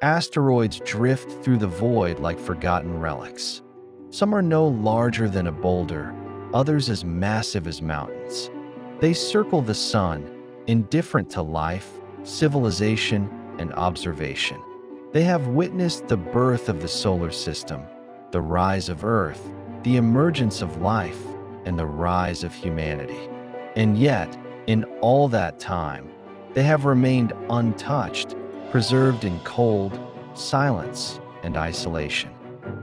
Asteroids drift through the void like forgotten relics. Some are no larger than a boulder, others as massive as mountains. They circle the sun, indifferent to life, civilization, and observation. They have witnessed the birth of the solar system, the rise of Earth, the emergence of life, and the rise of humanity. And yet, in all that time, they have remained untouched, preserved in cold, silence, and isolation.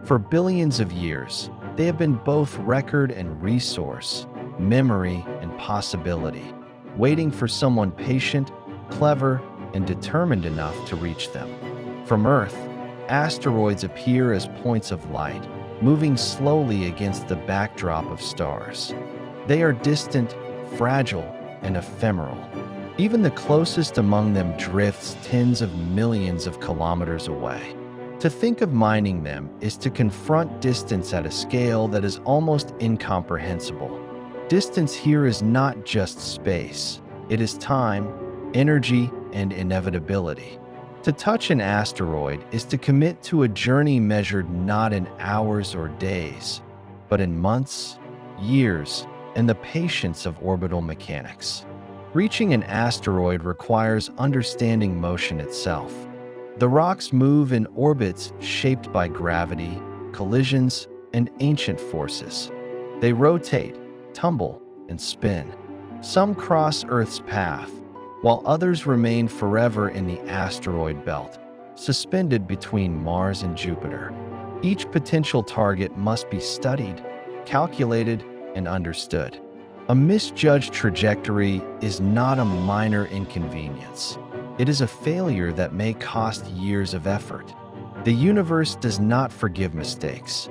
For billions of years, they have been both record and resource, memory and possibility, waiting for someone patient, clever, and determined enough to reach them. From Earth, asteroids appear as points of light, moving slowly against the backdrop of stars. They are distant, fragile, and ephemeral. Even the closest among them drifts tens of millions of kilometers away. To think of mining them is to confront distance at a scale that is almost incomprehensible. Distance here is not just space. It is time, energy, and inevitability. To touch an asteroid is to commit to a journey measured not in hours or days, but in months, years, and the patience of orbital mechanics. Reaching an asteroid requires understanding motion itself. The rocks move in orbits shaped by gravity, collisions, and ancient forces. They rotate, tumble, and spin. Some cross Earth's path, while others remain forever in the asteroid belt, suspended between Mars and Jupiter. Each potential target must be studied, calculated, and understood. A misjudged trajectory is not a minor inconvenience. It is a failure that may cost years of effort. The universe does not forgive mistakes.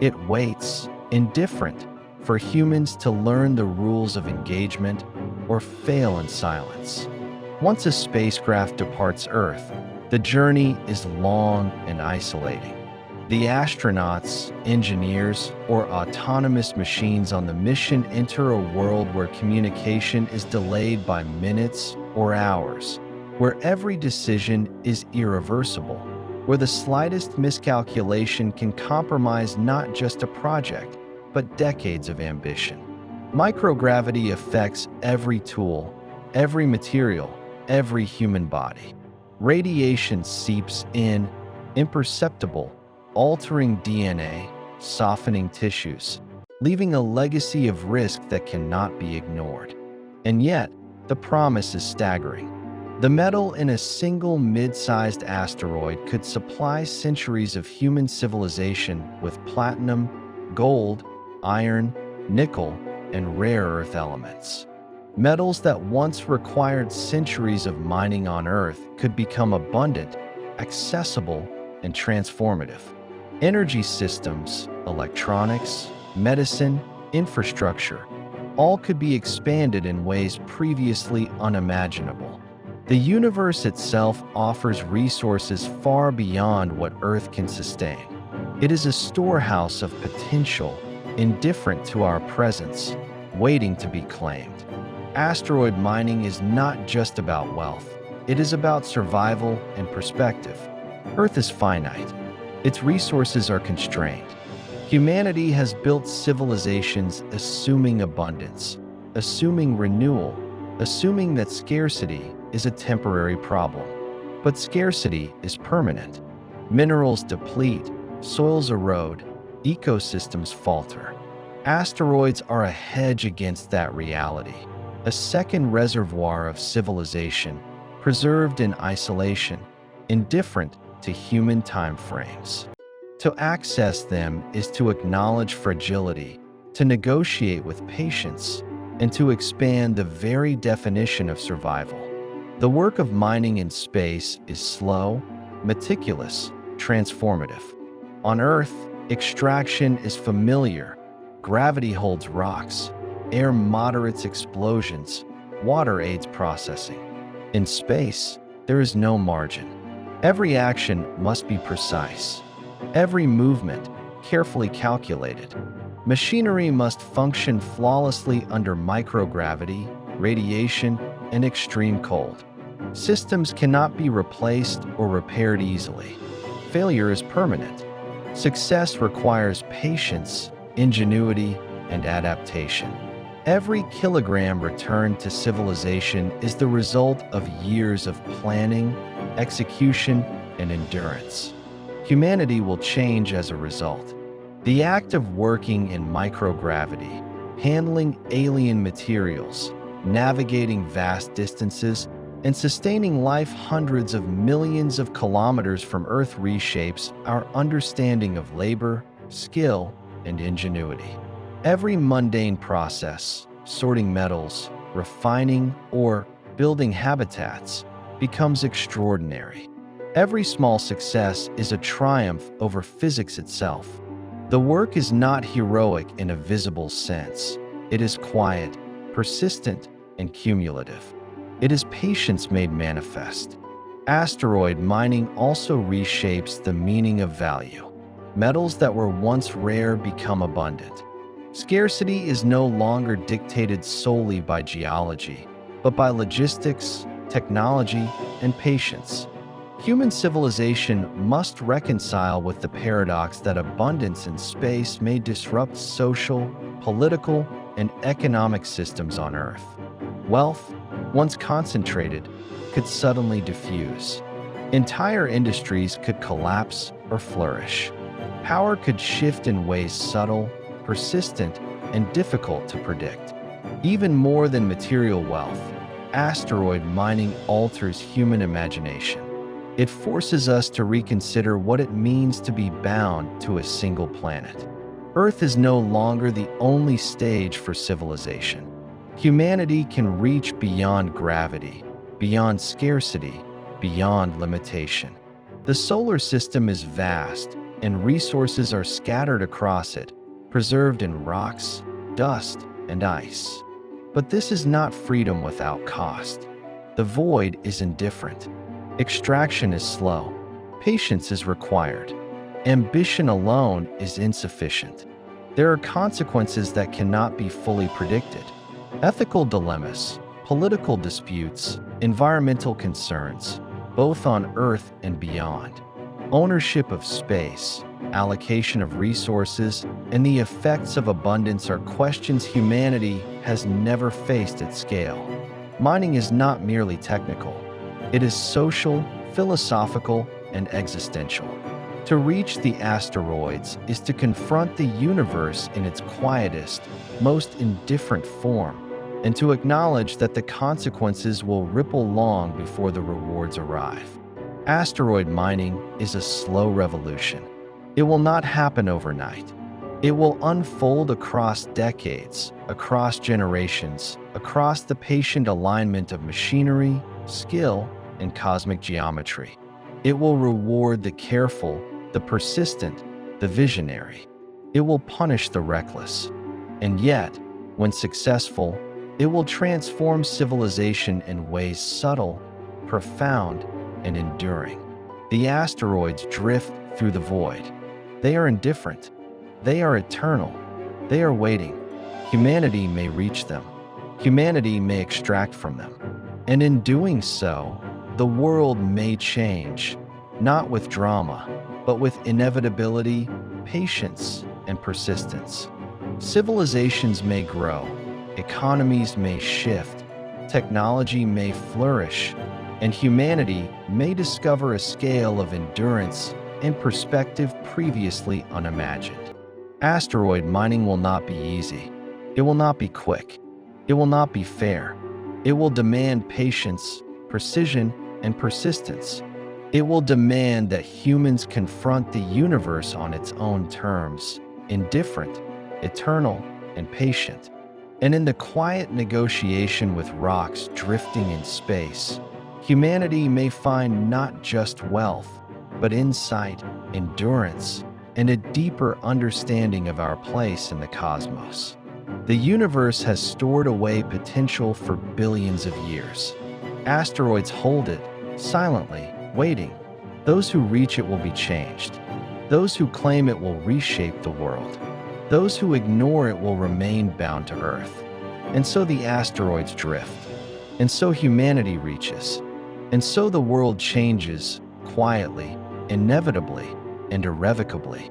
It waits, indifferent, for humans to learn the rules of engagement or fail in silence. Once a spacecraft departs Earth, the journey is long and isolating. The astronauts, engineers, or autonomous machines on the mission enter a world where communication is delayed by minutes or hours, where every decision is irreversible, where the slightest miscalculation can compromise not just a project, but decades of ambition. Microgravity affects every tool, every material, every human body. Radiation seeps in, imperceptible, altering DNA, softening tissues, leaving a legacy of risk that cannot be ignored. And yet, the promise is staggering. The metal in a single mid-sized asteroid could supply centuries of human civilization with platinum, gold, iron, nickel, and rare earth elements. Metals that once required centuries of mining on Earth could become abundant, accessible, and transformative. Energy systems, electronics, medicine, infrastructure, all could be expanded in ways previously unimaginable. The universe itself offers resources far beyond what Earth can sustain. It is a storehouse of potential, indifferent to our presence, waiting to be claimed. Asteroid mining is not just about wealth. It is about survival and perspective. Earth is finite. Its resources are constrained. Humanity has built civilizations assuming abundance, assuming renewal, assuming that scarcity is a temporary problem. But scarcity is permanent. Minerals deplete, soils erode, ecosystems falter. Asteroids are a hedge against that reality, a second reservoir of civilization, preserved in isolation, indifferent to human time frames. To access them is to acknowledge fragility, to negotiate with patience, and to expand the very definition of survival. The work of mining in space is slow, meticulous, transformative. On Earth, extraction is familiar. Gravity holds rocks, air moderates explosions, water aids processing. In space, there is no margin. Every action must be precise. Every movement, carefully calculated. Machinery must function flawlessly under microgravity, radiation, and extreme cold. Systems cannot be replaced or repaired easily. Failure is permanent. Success requires patience, ingenuity, and adaptation. Every kilogram returned to civilization is the result of years of planning, execution, and endurance. Humanity will change as a result. The act of working in microgravity, handling alien materials, navigating vast distances, and sustaining life hundreds of millions of kilometers from Earth reshapes our understanding of labor, skill, and ingenuity. Every mundane process, sorting metals, refining, or building habitats, becomes extraordinary. Every small success is a triumph over physics itself. The work is not heroic in a visible sense. It is quiet, persistent, and cumulative. It is patience made manifest. Asteroid mining also reshapes the meaning of value. Metals that were once rare become abundant. Scarcity is no longer dictated solely by geology, but by logistics, technology, and patience. Human civilization must reconcile with the paradox that abundance in space may disrupt social, political, and economic systems on Earth. Wealth, once concentrated, could suddenly diffuse. Entire industries could collapse or flourish. Power could shift in ways subtle, persistent, and difficult to predict. Even more than material wealth, asteroid mining alters human imagination. It forces us to reconsider what it means to be bound to a single planet. Earth is no longer the only stage for civilization. Humanity can reach beyond gravity, beyond scarcity, beyond limitation. The solar system is vast, and resources are scattered across it, preserved in rocks, dust, and ice. But this is not freedom without cost. The void is indifferent. Extraction is slow. Patience is required. Ambition alone is insufficient. There are consequences that cannot be fully predicted. Ethical dilemmas, political disputes, environmental concerns, both on Earth and beyond. Ownership of space, allocation of resources, and the effects of abundance are questions humanity has never faced at scale. Mining is not merely technical. It is social, philosophical, and existential. To reach the asteroids is to confront the universe in its quietest, most indifferent form, and to acknowledge that the consequences will ripple long before the rewards arrive. Asteroid mining is a slow revolution. It will not happen overnight. It will unfold across decades, across generations, across the patient alignment of machinery, skill, and cosmic geometry. It will reward the careful, the persistent, the visionary. It will punish the reckless. And yet, when successful, it will transform civilization in ways subtle, profound, and enduring. The asteroids drift through the void. They are indifferent. They are eternal. They are waiting. Humanity may reach them. Humanity may extract from them. And in doing so, the world may change, not with drama, but with inevitability, patience, and persistence. Civilizations may grow, economies may shift, technology may flourish, and humanity may discover a scale of endurance and perspective previously unimagined. Asteroid mining will not be easy. It will not be quick. It will not be fair. It will demand patience, precision, and persistence. It will demand that humans confront the universe on its own terms, indifferent, eternal, and patient. And in the quiet negotiation with rocks drifting in space, humanity may find not just wealth, but insight, endurance, and a deeper understanding of our place in the cosmos. The universe has stored away potential for billions of years. Asteroids hold it, silently, waiting. Those who reach it will be changed. Those who claim it will reshape the world. Those who ignore it will remain bound to Earth. And so the asteroids drift. And so humanity reaches. And so the world changes, quietly, inevitably, and irrevocably.